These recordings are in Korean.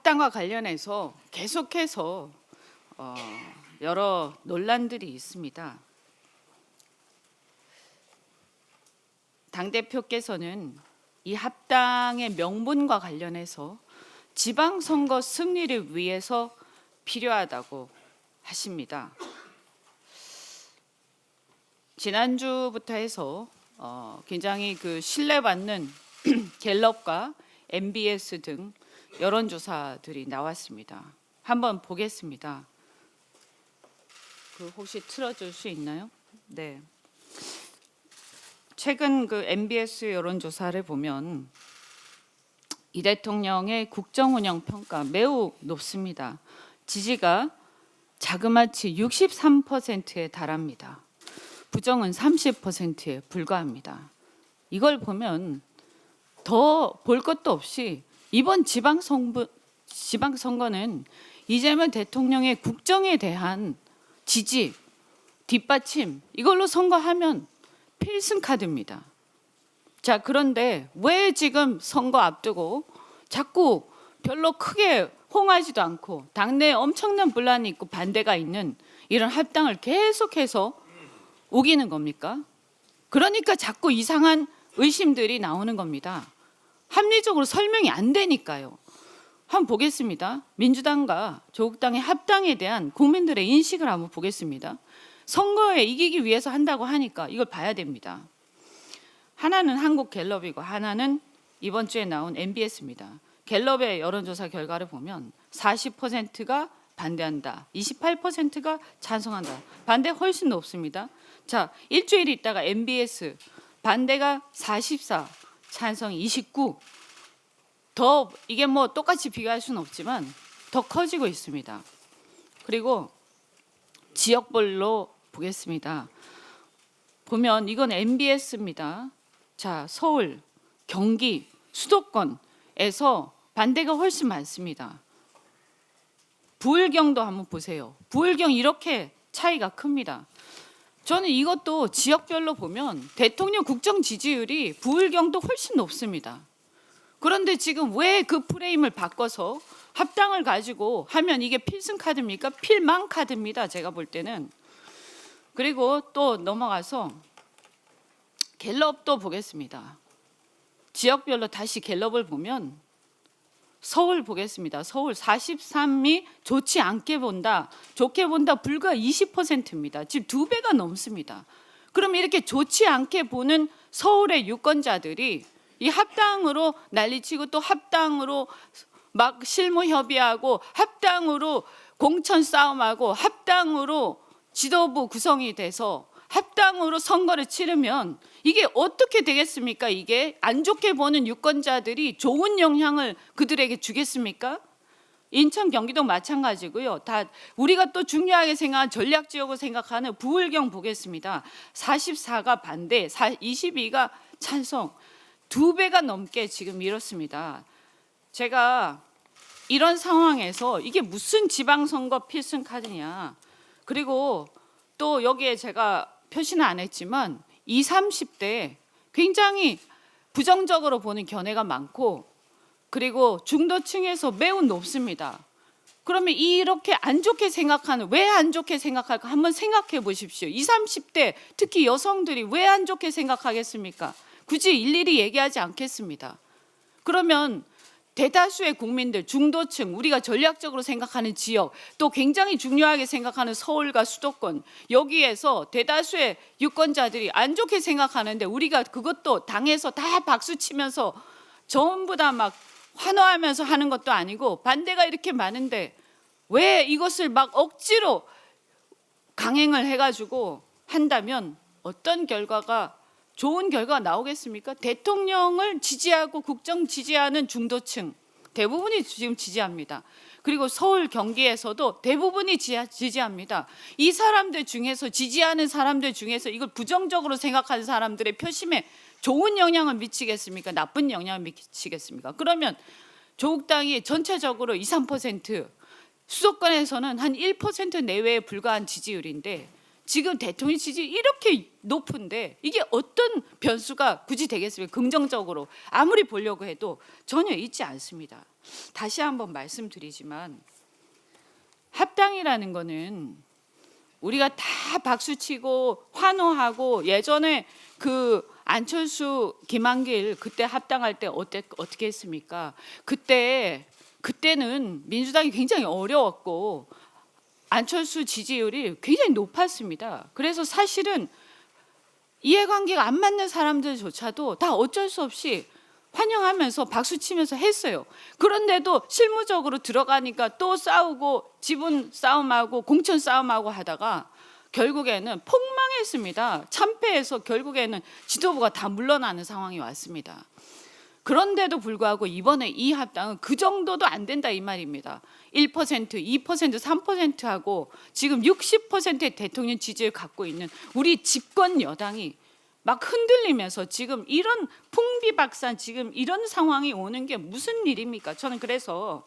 합당과 관련해서 계속해서 여러 논란들이 있습니다. 당대표께서는 이 합당의 명분과 관련해서 지방선거 승리를 위해서 필요하다고 하십니다. 지난주부터 해서 굉장히 신뢰받는 갤럽과 MBS 등 여론조사들이 나왔습니다. 한번 보겠습니다. 혹시 틀어줄 수 있나요? 네. 최근 MBS 여론조사를 보면 이 대통령의 국정운영 평가 매우 높습니다. 지지가 자그마치 63%에 달합니다. 부정은 30%에 불과합니다. 이걸 보면 더 볼 것도 없이 이번 지방선거는 이재명 대통령의 국정에 대한 지지, 뒷받침 이걸로 선거하면 필승 카드입니다. 자, 그런데 왜 지금 선거 앞두고 자꾸 별로 크게 홍하지도 않고 당내에 엄청난 분란이 있고 반대가 있는 이런 합당을 계속해서 우기는 겁니까? 그러니까 자꾸 이상한 의심들이 나오는 겁니다. 합리적으로 설명이 안 되니까요. 한번 보겠습니다. 민주당과 조국당의 합당에 대한 국민들의 인식을 한번 보겠습니다. 선거에 이기기 위해서 한다고 하니까 이걸 봐야 됩니다. 하나는 한국갤럽이고 하나는 이번 주에 나온 MBS입니다. 갤럽의 여론조사 결과를 보면 40%가 반대한다, 28%가 찬성한다. 반대 훨씬 높습니다. 자, 일주일 있다가 MBS 반대가 44, 찬성이 29. 더 이게 똑같이 비교할 수는 없지만 더 커지고 있습니다. 그리고 지역별로 보겠습니다. 보면 이건 MBS입니다. 자, 서울, 경기, 수도권에서 반대가 훨씬 많습니다. 부울경도 한번 보세요. 부울경 이렇게 차이가 큽니다. 저는 이것도 지역별로 보면 대통령 국정 지지율이 부울경도 훨씬 높습니다. 그런데 지금 왜 그 프레임을 바꿔서 합당을 가지고 하면 이게 필승 카드입니까? 필망 카드입니다. 제가 볼 때는. 그리고 또 넘어가서 갤럽도 보겠습니다. 지역별로 다시 갤럽을 보면 서울 보겠습니다. 서울 43이 좋지 않게 본다, 좋게 본다 불과 20%입니다. 지금 2배가 넘습니다. 그럼 이렇게 좋지 않게 보는 서울의 유권자들이 이 합당으로 난리치고 또 합당으로 막 실무 협의하고 합당으로 공천 싸움하고 합당으로 지도부 구성이 돼서 합당으로 선거를 치르면 이게 어떻게 되겠습니까? 이게 안 좋게 보는 유권자들이 좋은 영향을 그들에게 주겠습니까? 인천, 경기도 마찬가지고요. 다 우리가 또 중요하게 생각한 전략지역으로 생각하는 부울경 보겠습니다. 44가 반대, 22가 찬성. 2배가 넘게 지금 이렇습니다. 제가 이런 상황에서 이게 무슨 지방선거 필승 카드냐. 그리고 또 여기에 제가 표시는 안 했지만 20, 30대 굉장히 부정적으로 보는 견해가 많고 그리고 중도층에서 매우 높습니다. 그러면 이렇게 안 좋게 생각하는, 왜 안 좋게 생각할까 한번 생각해 보십시오. 20, 30대 특히 여성들이 왜 안 좋게 생각하겠습니까? 굳이 일일이 얘기하지 않겠습니다. 그러면 대다수의 국민들, 중도층, 우리가 전략적으로 생각하는 지역, 또 굉장히 중요하게 생각하는 서울과 수도권, 여기에서 대다수의 유권자들이 안 좋게 생각하는데 우리가 그것도 당에서 다 박수치면서 전부 다 막 환호하면서 하는 것도 아니고 반대가 이렇게 많은데 왜 이것을 막 억지로 강행을 해가지고 한다면 어떤 결과가, 좋은 결과가 나오겠습니까? 대통령을 지지하고 국정 지지하는 중도층 대부분이 지금 지지합니다. 그리고 서울, 경기에서도 대부분이 지지합니다. 이 사람들 중에서, 지지하는 사람들 중에서 이걸 부정적으로 생각하는 사람들의 표심에 좋은 영향을 미치겠습니까? 나쁜 영향을 미치겠습니까? 그러면 조국당이 전체적으로 2, 3%, 수도권에서는 한 1% 내외에 불과한 지지율인데 지금 대통령 지지 이렇게 높은데 이게 어떤 변수가 굳이 되겠습니까? 긍정적으로 아무리 보려고 해도 전혀 있지 않습니다. 다시 한번 말씀드리지만 합당이라는 거는 우리가 다 박수치고 환호하고 예전에 그 안철수 김한길 그때 합당할 때 어떻게 했습니까? 그때는 민주당이 굉장히 어려웠고 안철수 지지율이 굉장히 높았습니다. 그래서 사실은 이해관계가 안 맞는 사람들조차도 다 어쩔 수 없이 환영하면서 박수치면서 했어요. 그런데도 실무적으로 들어가니까 또 싸우고 지분 싸움하고 공천 싸움하고 하다가 결국에는 폭망했습니다. 참패해서 결국에는 지도부가 다 물러나는 상황이 왔습니다. 그런데도 불구하고 이번에 이 합당은 그 정도도 안 된다 이 말입니다. 1%, 2%, 3%하고 지금 60%의 대통령 지지를 갖고 있는 우리 집권 여당이 막 흔들리면서 지금 이런 풍비박산 지금 이런 상황이 오는 게 무슨 일입니까? 저는 그래서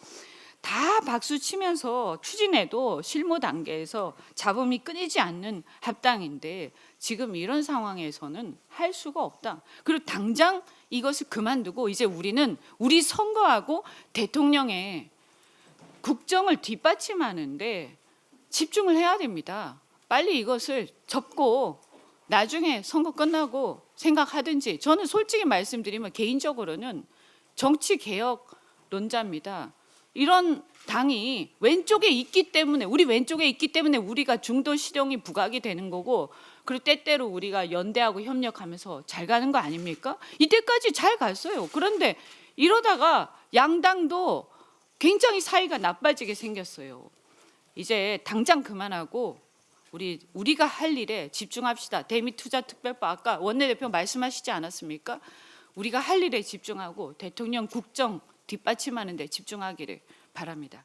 다 박수 치면서 추진해도 실무 단계에서 잡음이 끊이지 않는 합당인데 지금 이런 상황에서는 할 수가 없다. 그리고 당장 이것을 그만두고 이제 우리는 우리 선거하고 대통령의 국정을 뒷받침하는데 집중을 해야 됩니다. 빨리 이것을 접고 나중에 선거 끝나고 생각하든지. 저는 솔직히 말씀드리면 개인적으로는 정치 개혁론자입니다. 이런 당이 왼쪽에 있기 때문에 우리 왼쪽에 있기 때문에 우리가 중도 실용이 부각이 되는 거고 그리고 때때로 우리가 연대하고 협력하면서 잘 가는 거 아닙니까? 이때까지 잘 갔어요. 그런데 이러다가 양당도 굉장히 사이가 나빠지게 생겼어요. 이제 당장 그만하고 우리가 할 일에 집중합시다. 대미투자특별법 아까 원내대표 말씀하시지 않았습니까? 우리가 할 일에 집중하고 대통령 국정 뒷받침하는 데 집중하기를 바랍니다.